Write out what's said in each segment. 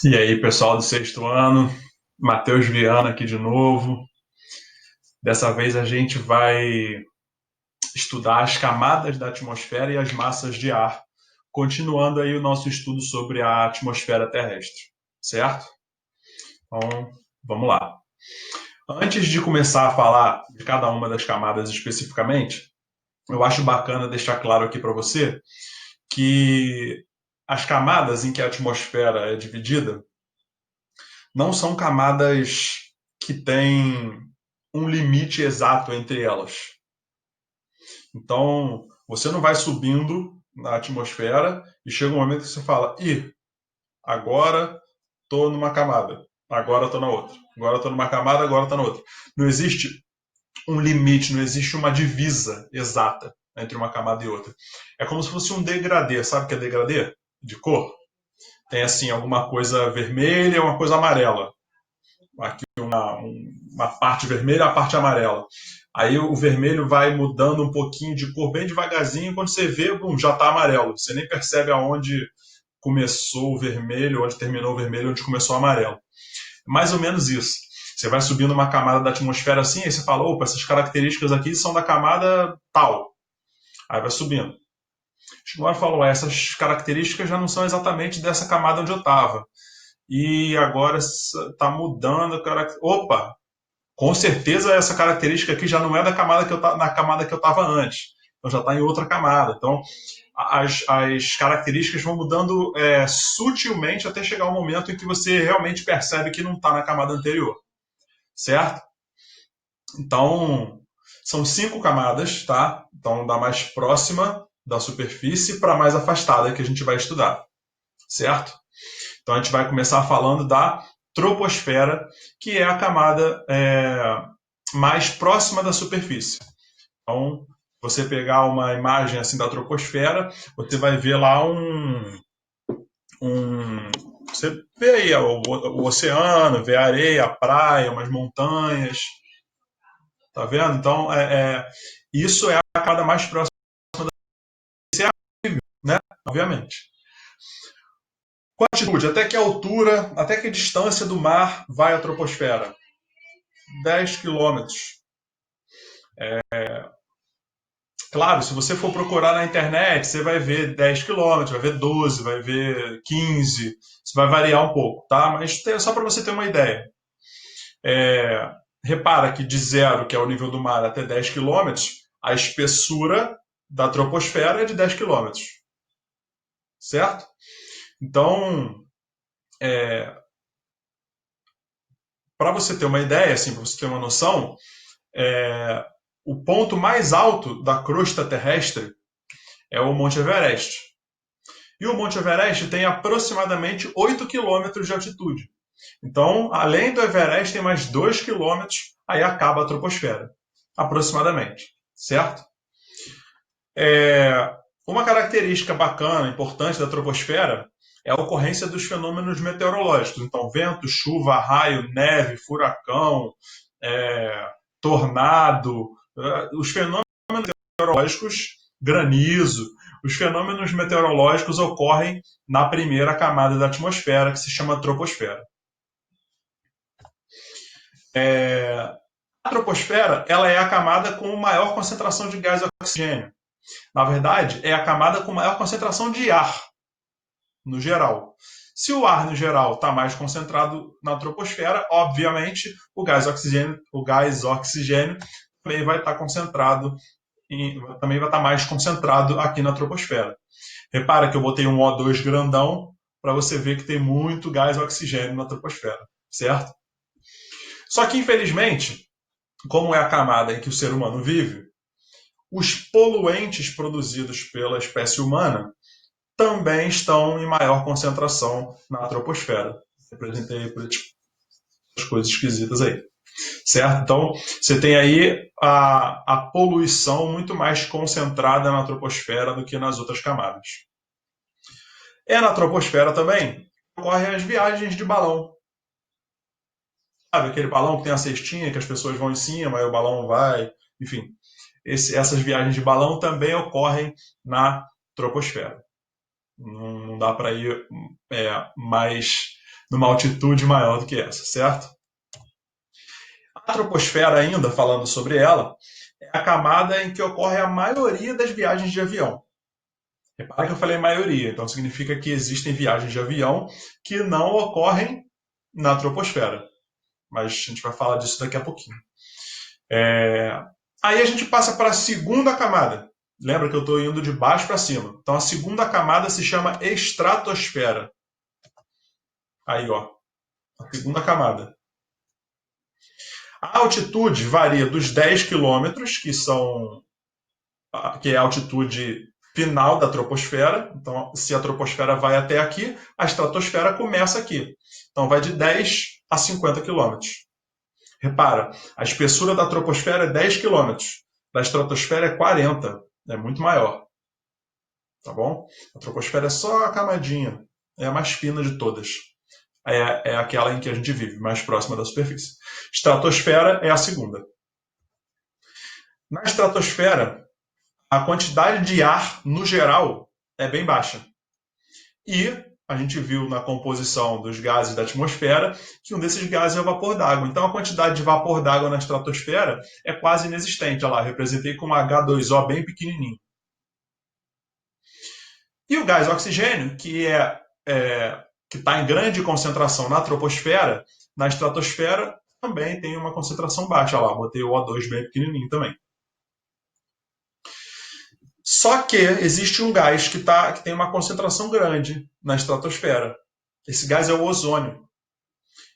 E aí, pessoal do sexto ano, Matheus Viana aqui de novo. Dessa vez a gente vai estudar as camadas da atmosfera e as massas de ar, continuando aí o nosso estudo sobre a atmosfera terrestre, certo? Então, vamos lá. Antes de começar a falar de cada uma das camadas especificamente, eu acho bacana deixar claro aqui para você que as camadas em que a atmosfera é dividida não são camadas que têm um limite exato entre elas. Então, você não vai subindo na atmosfera e chega um momento que você fala: ih, agora estou numa camada, agora estou na outra, agora estou numa camada, agora estou na outra. Não existe um limite, não existe uma divisa exata entre uma camada e outra. É como se fosse um degradê. Sabe o que é degradê? De cor? Tem assim alguma coisa vermelha e uma coisa amarela. Aqui uma parte vermelha e uma parte amarela. Aí o vermelho vai mudando um pouquinho de cor bem devagarzinho, quando você vê, bum, já está amarelo. Você nem percebe aonde começou o vermelho, onde terminou o vermelho, onde começou o amarelo. Mais ou menos isso. Você vai subindo uma camada da atmosfera assim, aí você fala, opa, essas características aqui são da camada tal. Aí vai subindo. Agora falou, essas características já não são exatamente dessa camada onde eu estava. E agora está mudando. Opa, com certeza essa característica aqui já não é da camada que eu na camada que eu estava antes. Então já está em outra camada. Então as características vão mudando sutilmente até chegar um momento em que você realmente percebe que não está na camada anterior, certo? Então são 5 camadas, tá? Então da mais próxima da superfície para a mais afastada que a gente vai estudar, certo? Então a gente vai começar falando da troposfera, que é a camada mais próxima da superfície. Então, você pegar uma imagem assim da troposfera, você vai ver lá você vê aí o oceano, vê a areia, a praia, umas montanhas, tá vendo? Então, isso é a camada mais próxima, né? Obviamente. Qual a altitude? Até que altura, até que distância do mar vai a troposfera? 10 quilômetros. Claro, se você for procurar na internet, você vai ver 10 quilômetros, vai ver 12, vai ver 15, isso vai variar um pouco, tá? Mas só para você ter uma ideia. Repara que de zero, que é o nível do mar, até 10 quilômetros, a espessura da troposfera é de 10 quilômetros, certo? Então, para você ter uma ideia, assim, para você ter uma noção, o ponto mais alto da crosta terrestre é o Monte Everest. E o Monte Everest tem aproximadamente 8 quilômetros de altitude. Então, além do Everest, tem mais 2 quilômetros, aí acaba a troposfera, aproximadamente, certo? Uma característica bacana, importante da troposfera é a ocorrência dos fenômenos meteorológicos. Então, vento, chuva, raio, neve, furacão, tornado, os fenômenos meteorológicos, granizo, os fenômenos meteorológicos ocorrem na primeira camada da atmosfera, que se chama troposfera. A troposfera ela é a camada com maior concentração de gás e oxigênio. Na verdade, é a camada com maior concentração de ar, no geral. Se o ar, no geral, está mais concentrado na troposfera, obviamente, o gás oxigênio também vai estar concentrado, também vai estar mais concentrado aqui na troposfera. Repara que eu botei um O2 grandão para você ver que tem muito gás oxigênio na troposfera, certo? Só que, infelizmente, como é a camada em que o ser humano vive, os poluentes produzidos pela espécie humana também estão em maior concentração na troposfera. Representei as coisas esquisitas aí. Certo? Então, você tem aí a poluição muito mais concentrada na troposfera do que nas outras camadas. É na troposfera também que ocorrem as viagens de balão. Sabe aquele balão que tem a cestinha que as pessoas vão em cima, aí o balão vai, enfim. Essas viagens de balão também ocorrem na troposfera. Não dá para ir mais numa altitude maior do que essa, certo? A troposfera ainda, falando sobre ela, é a camada em que ocorre a maioria das viagens de avião. Repara que eu falei maioria, então significa que existem viagens de avião que não ocorrem na troposfera. Mas a gente vai falar disso daqui a pouquinho. Aí a gente passa para a segunda camada. Lembra que eu estou indo de baixo para cima. Então a segunda camada se chama estratosfera. Aí, ó, a segunda camada. A altitude varia dos 10 quilômetros, que é a altitude final da troposfera. Então, se a troposfera vai até aqui, a estratosfera começa aqui. Então, vai de 10 a 50 quilômetros. Repara, a espessura da troposfera é 10 quilômetros, da estratosfera é 40, é muito maior. Tá bom? A troposfera é só a camadinha, é a mais fina de todas. É aquela em que a gente vive, mais próxima da superfície. Estratosfera é a segunda. Na estratosfera, a quantidade de ar, no geral, é bem baixa. E a gente viu na composição dos gases da atmosfera que um desses gases é o vapor d'água. Então a quantidade de vapor d'água na estratosfera é quase inexistente. Olha lá, representei com um H2O bem pequenininho. E o gás oxigênio, que está em grande concentração na troposfera, na estratosfera também tem uma concentração baixa. Olha lá, botei o O2 bem pequenininho também. Só que existe um gás que tem uma concentração grande na estratosfera. Esse gás é o ozônio.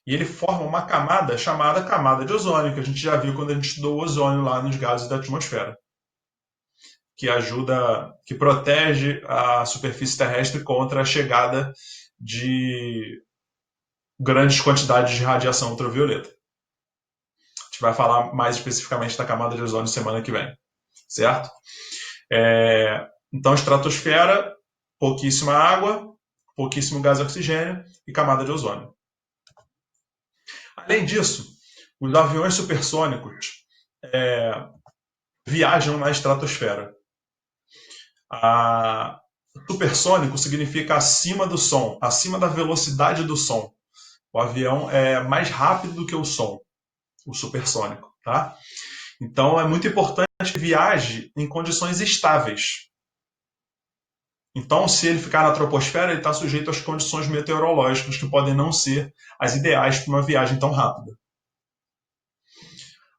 E ele forma uma camada chamada camada de ozônio, que a gente já viu quando a gente estudou o ozônio lá nos gases da atmosfera. Que ajuda, que protege a superfície terrestre contra a chegada de grandes quantidades de radiação ultravioleta. A gente vai falar mais especificamente da camada de ozônio semana que vem, certo? Então, estratosfera, pouquíssima água, pouquíssimo gás oxigênio e camada de ozônio. Além disso, os aviões supersônicos viajam na estratosfera. Supersônico significa acima do som, acima da velocidade do som. O avião é mais rápido do que o som, o supersônico, tá? Então é muito importante que viaje em condições estáveis. Então, se ele ficar na troposfera, ele está sujeito às condições meteorológicas que podem não ser as ideais para uma viagem tão rápida.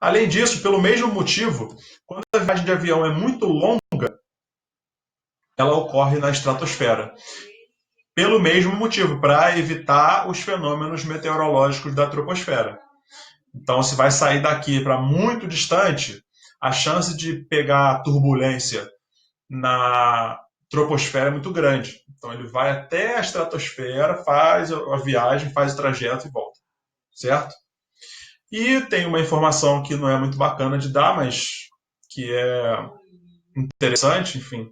Além disso, pelo mesmo motivo, quando a viagem de avião é muito longa, ela ocorre na estratosfera. Pelo mesmo motivo, para evitar os fenômenos meteorológicos da troposfera. Então, se vai sair daqui para muito distante, a chance de pegar turbulência na troposfera é muito grande. Então, ele vai até a estratosfera, faz a viagem, faz o trajeto e volta. Certo? E tem uma informação que não é muito bacana de dar, mas que é interessante, enfim.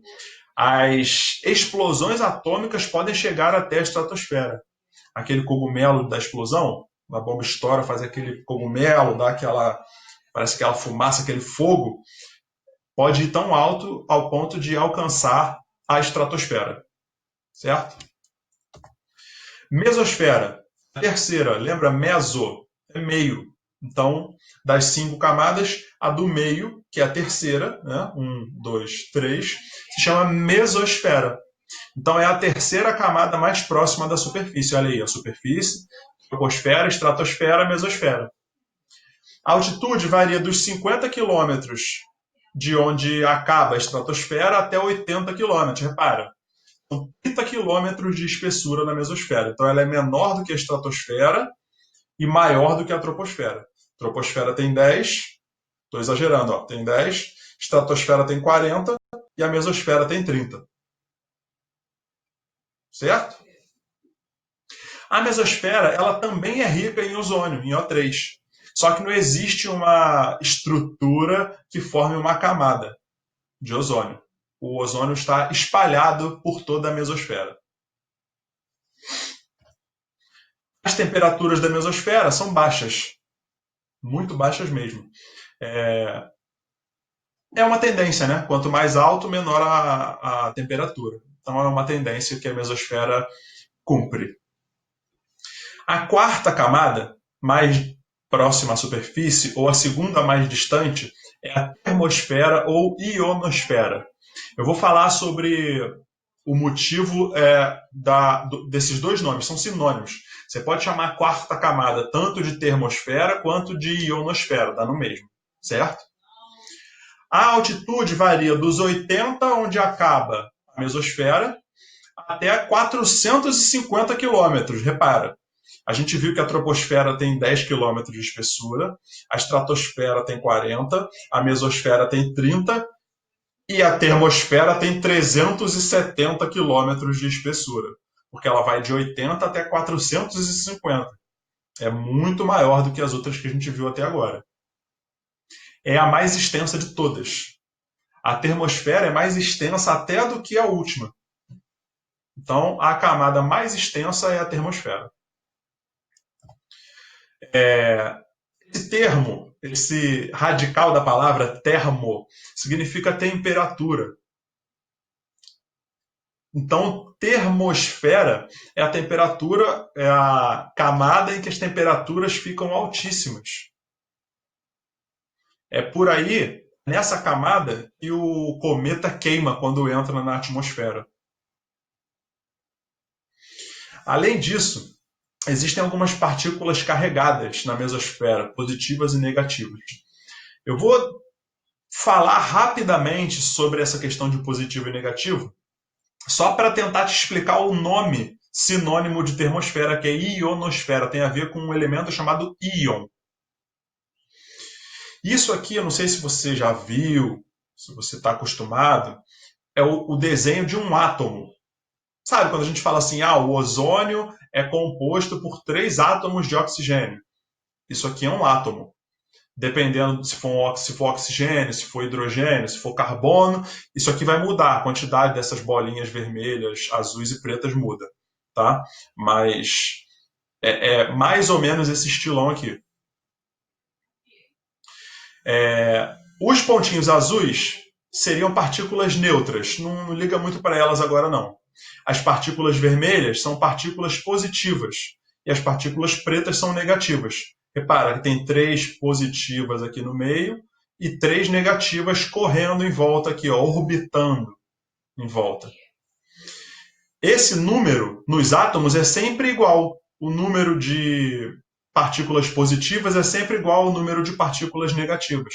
As explosões atômicas podem chegar até a estratosfera. Aquele cogumelo da explosão, a bomba estoura, faz aquele cogumelo, dá aquela, parece aquela fumaça, aquele fogo, pode ir tão alto ao ponto de alcançar a estratosfera. Certo? Mesosfera. A terceira, lembra meso? É meio. Então, das 5 camadas, a do meio, que é a terceira, né? 1, 2, 3, se chama mesosfera. Então, é a terceira camada mais próxima da superfície. Olha aí, a superfície, troposfera, estratosfera, mesosfera. A altitude varia dos 50 quilômetros de onde acaba a estratosfera até 80 quilômetros. Repara, são 30 quilômetros de espessura na mesosfera. Então, ela é menor do que a estratosfera e maior do que a troposfera. A troposfera tem 10, estou exagerando, ó, tem 10, estratosfera tem 40 e a mesosfera tem 30. Certo? A mesosfera ela também é rica em ozônio, em O3. Só que não existe uma estrutura que forme uma camada de ozônio. O ozônio está espalhado por toda a mesosfera. As temperaturas da mesosfera são baixas, muito baixas mesmo. É uma tendência, né? Quanto mais alto, menor a temperatura. Então é uma tendência que a mesosfera cumpre. A quarta camada, mais próxima à superfície, ou a segunda mais distante, é a termosfera ou ionosfera. Eu vou falar sobre o motivo desses dois nomes, são sinônimos. Você pode chamar a quarta camada tanto de termosfera quanto de ionosfera, dá no mesmo, certo? A altitude varia dos 80, onde acaba a mesosfera, até 450 quilômetros. Repara, a gente viu que a troposfera tem 10 quilômetros de espessura, a estratosfera tem 40, a mesosfera tem 30 e a termosfera tem 370 quilômetros de espessura, porque ela vai de 80 até 450. É muito maior do que as outras que a gente viu até agora. É a mais extensa de todas. A termosfera é mais extensa até do que a última. Então, a camada mais extensa é a termosfera. Esse termo, esse radical da palavra termo, significa temperatura. Então, termosfera é a temperatura, é a camada em que as temperaturas ficam altíssimas. É por aí, nessa camada, que o cometa queima quando entra na atmosfera. Além disso, existem algumas partículas carregadas na mesosfera, positivas e negativas. Eu vou falar rapidamente sobre essa questão de positivo e negativo, só para tentar te explicar o nome sinônimo de termosfera, que é ionosfera, tem a ver com um elemento chamado íon. Isso aqui, eu não sei se você já viu, se você está acostumado, é o desenho de um átomo. Sabe quando a gente fala assim, o ozônio é composto por 3 átomos de oxigênio. Isso aqui é um átomo. Dependendo se for oxigênio, se for hidrogênio, se for carbono, isso aqui vai mudar. A quantidade dessas bolinhas vermelhas, azuis e pretas muda, tá? Mas é mais ou menos esse estilão aqui. Os pontinhos azuis seriam partículas neutras, não liga muito para elas agora não. As partículas vermelhas são partículas positivas e as partículas pretas são negativas. Repara que tem 3 positivas aqui no meio e 3 negativas correndo em volta aqui, orbitando em volta. Esse número nos átomos é sempre igual. O número de partículas positivas é sempre igual ao número de partículas negativas.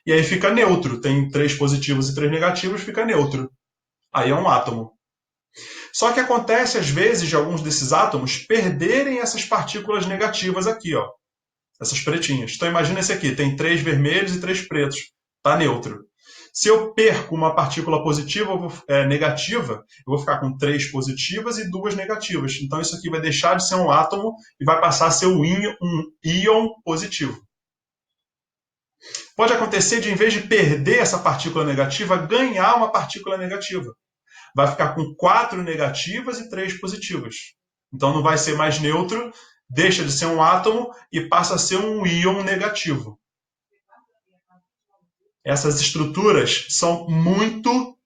E aí fica neutro. Tem 3 positivos e 3 negativos, fica neutro. Aí é um átomo. Só que acontece, às vezes, de alguns desses átomos perderem essas partículas negativas aqui, ó. Essas pretinhas. Então imagina esse aqui, tem 3 vermelhos e 3 pretos. Está neutro. Se eu perco uma partícula positiva, negativa, eu vou ficar com 3 positivas e 2 negativas. Então isso aqui vai deixar de ser um átomo e vai passar a ser um íon positivo. Pode acontecer de, em vez de perder essa partícula negativa, ganhar uma partícula negativa. Vai ficar com 4 negativas e 3 positivas. Então não vai ser mais neutro, deixa de ser um átomo e passa a ser um íon negativo. Essas estruturas são muito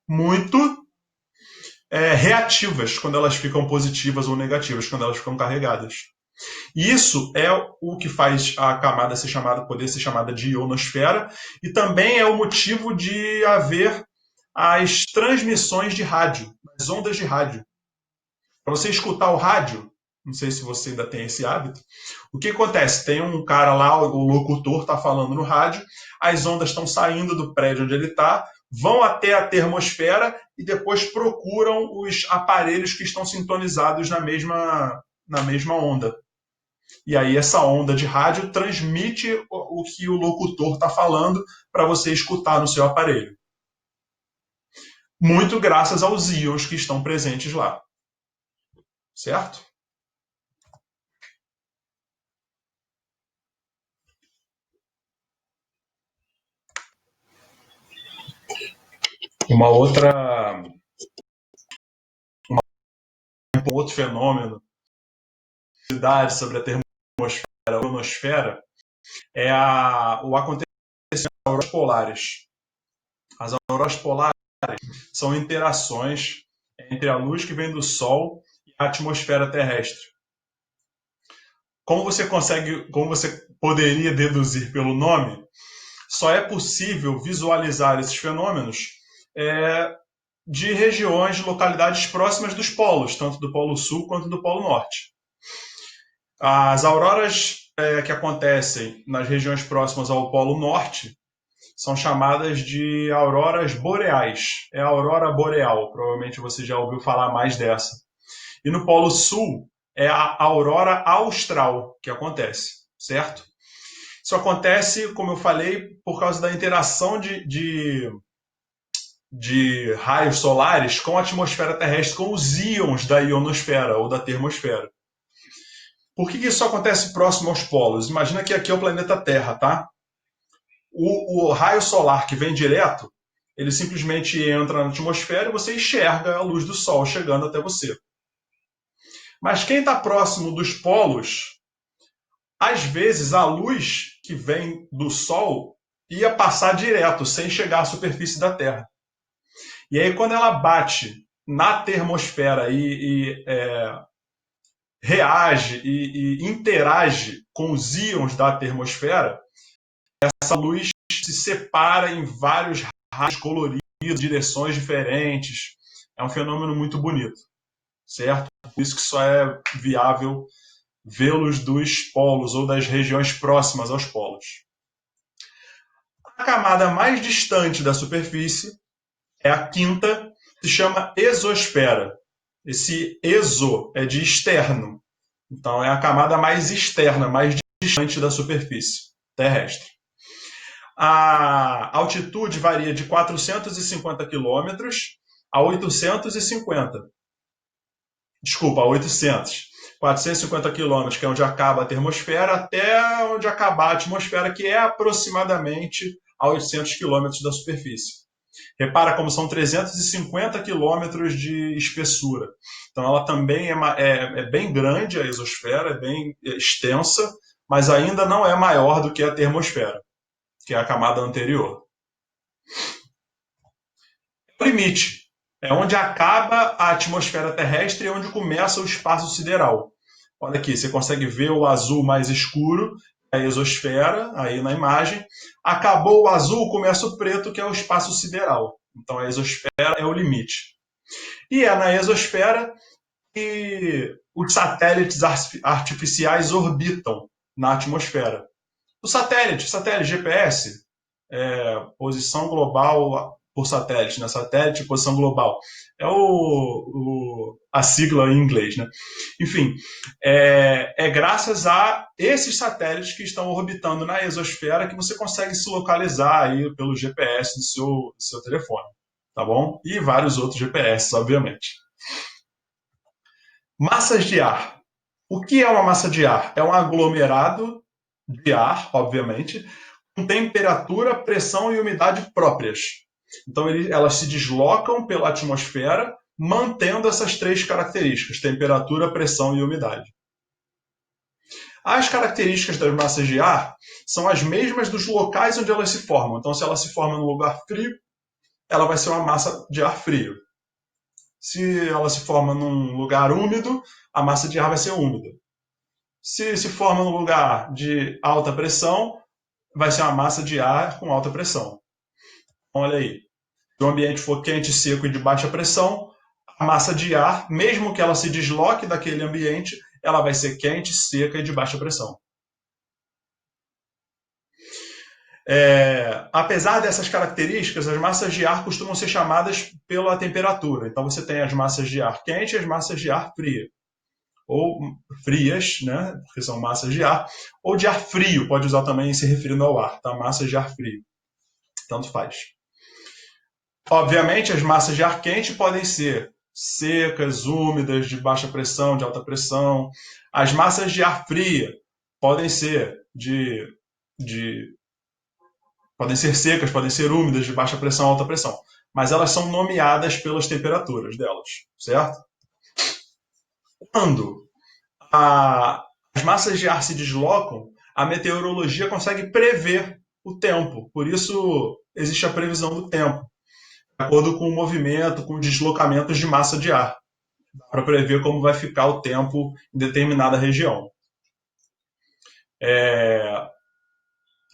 reativas quando elas ficam positivas ou negativas, quando elas ficam carregadas. Isso é o que faz a camada poder ser chamada de ionosfera, e também é o motivo de haver as transmissões de rádio, as ondas de rádio. Para você escutar o rádio, não sei se você ainda tem esse hábito, o que acontece? Tem um cara lá, o locutor está falando no rádio, as ondas estão saindo do prédio onde ele está, vão até a termosfera e depois procuram os aparelhos que estão sintonizados na mesma onda. E aí essa onda de rádio transmite o que o locutor está falando para você escutar no seu aparelho. Muito graças aos íons que estão presentes lá. Certo? Um outro fenômeno sobre a termosfera, a ionosfera, é o acontecimento das auroras polares. As auroras polares são interações entre a luz que vem do Sol e a atmosfera terrestre. como você poderia deduzir pelo nome, só é possível visualizar esses fenômenos de regiões, de localidades próximas dos polos, tanto do Polo Sul quanto do Polo Norte. As auroras que acontecem nas regiões próximas ao Polo Norte são chamadas de auroras boreais. É a aurora boreal, provavelmente você já ouviu falar mais dessa. E no Polo Sul é a aurora austral que acontece, certo? Isso acontece, como eu falei, por causa da interação de raios solares com a atmosfera terrestre, com os íons da ionosfera ou da termosfera. Por que isso acontece próximo aos polos? Imagina que aqui é o planeta Terra, tá? O raio solar que vem direto, ele simplesmente entra na atmosfera e você enxerga a luz do Sol chegando até você. Mas quem está próximo dos polos, às vezes a luz que vem do Sol ia passar direto, sem chegar à superfície da Terra. E aí, quando ela bate na termosfera e reage e interage com os íons da termosfera, essa luz se separa em vários raios coloridos, direções diferentes. É um fenômeno muito bonito, certo? Por isso que só é viável vê-los dos polos ou das regiões próximas aos polos. A camada mais distante da superfície é a quinta, que se chama exosfera. Esse exo é de externo. Então é a camada mais externa, mais distante da superfície terrestre. A altitude varia de 450 quilômetros a 850. Desculpa, a 800. 450 quilômetros, que é onde acaba a termosfera, até onde acabar a atmosfera, que é aproximadamente a 800 quilômetros da superfície. Repara como são 350 quilômetros de espessura. Então ela também é bem grande, a exosfera, é bem extensa, mas ainda não é maior do que a termosfera, que é a camada anterior. O limite é onde acaba a atmosfera terrestre e onde começa o espaço sideral. Olha aqui, você consegue ver o azul mais escuro, a exosfera, aí na imagem. Acabou o azul, começa o preto, que é o espaço sideral. Então a exosfera é o limite. E é na exosfera que os satélites artificiais orbitam na atmosfera. O satélite GPS, posição global por satélite, né? Satélite, posição global. É a sigla em inglês, né? Enfim, é graças a esses satélites que estão orbitando na exosfera que você consegue se localizar aí pelo GPS do seu telefone, tá bom? E vários outros GPS, obviamente. Massas de ar. O que é uma massa de ar? É um aglomerado de ar, obviamente, com temperatura, pressão e umidade próprias. Então, elas se deslocam pela atmosfera, mantendo essas três características: temperatura, pressão e umidade. As características das massas de ar são as mesmas dos locais onde elas se formam. Então, se ela se forma num lugar frio, ela vai ser uma massa de ar frio. Se ela se forma num lugar úmido, a massa de ar vai ser úmida. Se se forma num lugar de alta pressão, vai ser uma massa de ar com alta pressão. Olha aí, se o ambiente for quente, seco e de baixa pressão, a massa de ar, mesmo que ela se desloque daquele ambiente, ela vai ser quente, seca e de baixa pressão. Apesar dessas características, as massas de ar costumam ser chamadas pela temperatura. Então você tem as massas de ar quente e as massas de ar fria. Ou frias, né, porque são massas de ar, ou de ar frio, pode usar também se referindo ao ar, tá? Massas de ar frio. Tanto faz. Obviamente, as massas de ar quente podem ser secas, úmidas, de baixa pressão, de alta pressão. As massas de ar fria podem ser podem ser secas, podem ser úmidas, de baixa pressão, alta pressão. Mas elas são nomeadas pelas temperaturas delas, certo? Quando as massas de ar se deslocam, a meteorologia consegue prever o tempo. Por isso existe a previsão do tempo, de acordo com o movimento, com deslocamentos de massa de ar, para prever como vai ficar o tempo em determinada região.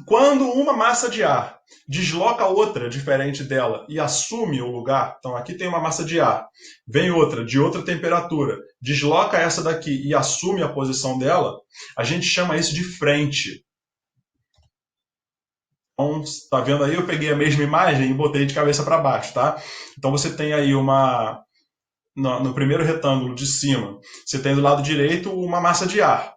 Quando uma massa de ar desloca outra diferente dela e assume o lugar, então aqui tem uma massa de ar, vem outra de outra temperatura, desloca essa daqui e assume a posição dela, a gente chama isso de frente. Então, tá vendo aí? Eu peguei a mesma imagem e botei de cabeça para baixo, tá? Então você tem aí no primeiro retângulo de cima, você tem do lado direito uma massa de ar.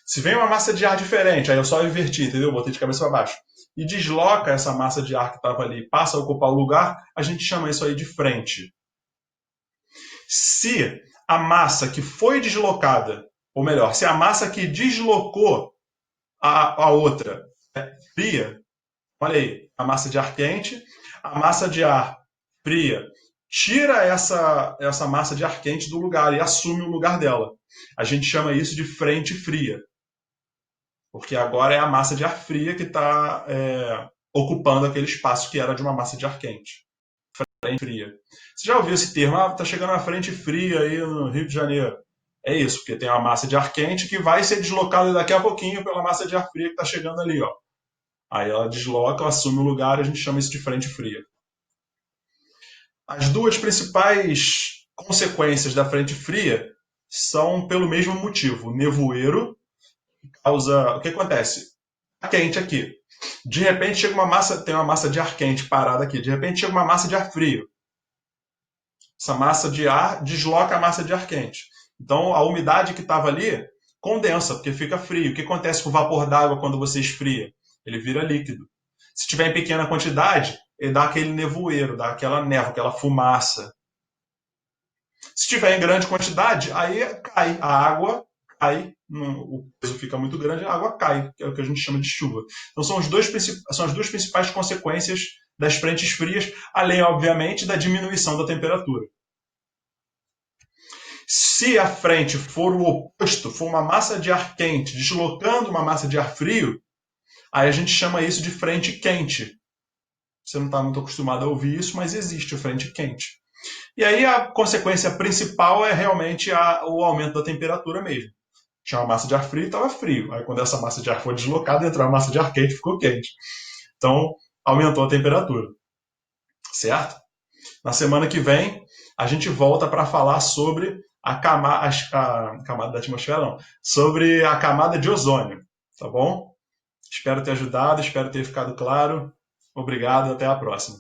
Se vem uma massa de ar diferente, aí eu só inverti, entendeu? Botei de cabeça para baixo. E desloca essa massa de ar que estava ali, passa a ocupar o lugar, a gente chama isso aí de frente. Se a massa que foi deslocada, ou melhor, se a massa que deslocou a outra é fria, olha aí, a massa de ar quente, a massa de ar fria tira essa massa de ar quente do lugar e assume o lugar dela. A gente chama isso de frente fria. Porque agora é a massa de ar fria que está ocupando aquele espaço que era de uma massa de ar quente. Frente fria. Você já ouviu esse termo? Ah, está chegando uma frente fria aí no Rio de Janeiro. É isso, porque tem uma massa de ar quente que vai ser deslocada daqui a pouquinho pela massa de ar fria que está chegando ali, ó. Aí ela desloca, assume o lugar e a gente chama isso de frente fria. As duas principais consequências da frente fria são pelo mesmo motivo. O nevoeiro causa. O que acontece? Tá quente aqui. De repente chega uma massa, tem uma massa de ar quente parada aqui. De repente chega uma massa de ar frio. Essa massa de ar desloca a massa de ar quente. Então a umidade que estava ali condensa, porque fica frio. O que acontece com o vapor d'água quando você esfria? Ele vira líquido. Se tiver em pequena quantidade, ele dá aquele nevoeiro, dá aquela névoa, aquela fumaça. Se tiver em grande quantidade, aí cai. A água cai, o peso fica muito grande, a água cai, que é o que a gente chama de chuva. Então são as duas principais consequências das frentes frias, além, obviamente, da diminuição da temperatura. Se a frente for o oposto, for uma massa de ar quente deslocando uma massa de ar frio, aí a gente chama isso de frente quente. Você não está muito acostumado a ouvir isso, mas existe a frente quente. E aí a consequência principal é realmente o aumento da temperatura mesmo. Tinha uma massa de ar frio e estava frio. Aí quando essa massa de ar foi deslocada, entrou a massa de ar quente e ficou quente. Então aumentou a temperatura. Certo? Na semana que vem, a gente volta para falar sobre a camada da atmosfera, não, sobre a camada de ozônio. Tá bom? Espero ter ajudado, espero ter ficado claro. Obrigado, até a próxima.